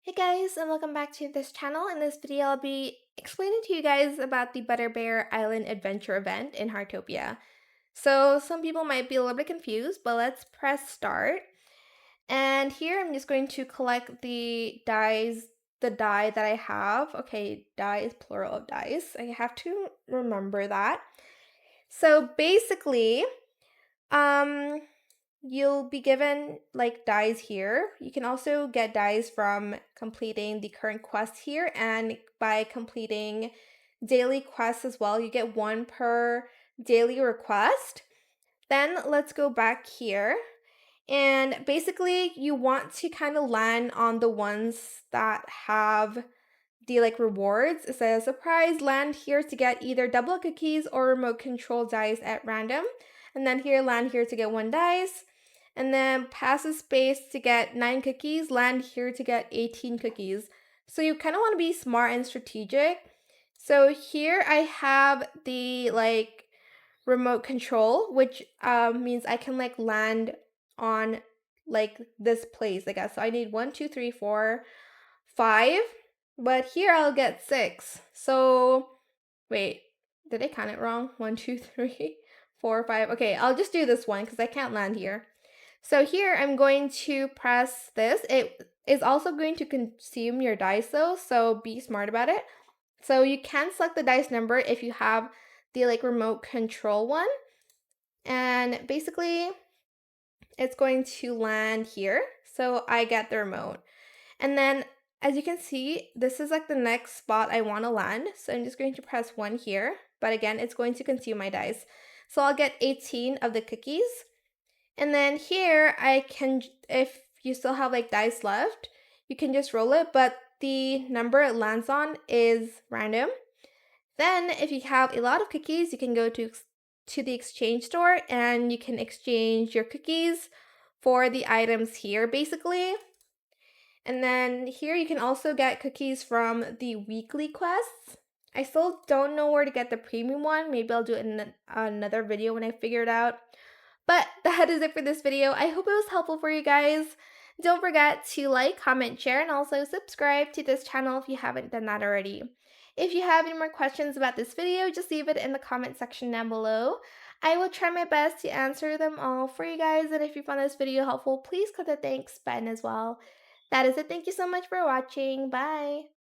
Hey guys, and welcome back to this channel. In this video, I'll be explaining to you guys about the Butterbear Island Adventure Event in Heartopia. So some people might be a little bit confused, but let's press start. And here I'm just going to collect the die that I have. Okay, die is plural of dice. I have to remember that. So basically, um, you'll be given like dies here. You can also get dies from completing the current quest here, and by completing daily quests as well. You get one per daily request. Then let's go back here. And basically, you want to kind of land on the ones that have the like rewards. It says surprise, land here to get either double cookies or remote control dice at random. And then here, land here to get 1 dice. And then pass the space to get 9 cookies, land here to get 18 cookies. So you kind of want to be smart and strategic. So here I have the like remote control, which means I can like land on like this place, I guess. So I need 1, 2, 3, 4, 5, but here I'll get 6. So wait, did I count it wrong? 1, 2, 3, 4, 5. Okay, I'll just do this one because I can't land here. So here I'm going to press this. It is also going to consume your dice though, so be smart about it. So you can select the dice number if you have the like remote control one. And basically it's going to land here. So I get the remote. And then as you can see, this is like the next spot I want to land. So I'm just going to press 1 here. But again, it's going to consume my dice. So I'll get 18 of the cookies. And then here I can, if you still have like dice left, you can just roll it. But the number it lands on is random. Then if you have a lot of cookies, you can go to the exchange store and you can exchange your cookies for the items here basically. And then here you can also get cookies from the weekly quests. I still don't know where to get the premium one. Maybe I'll do it in another video when I figure it out. But that is it for this video. I hope it was helpful for you guys. Don't forget to like, comment, share, and also subscribe to this channel if you haven't done that already. If you have any more questions about this video, just leave it in the comment section down below. I will try my best to answer them all for you guys, and if you found this video helpful, please click the thanks button as well. That is it. Thank you so much for watching. Bye!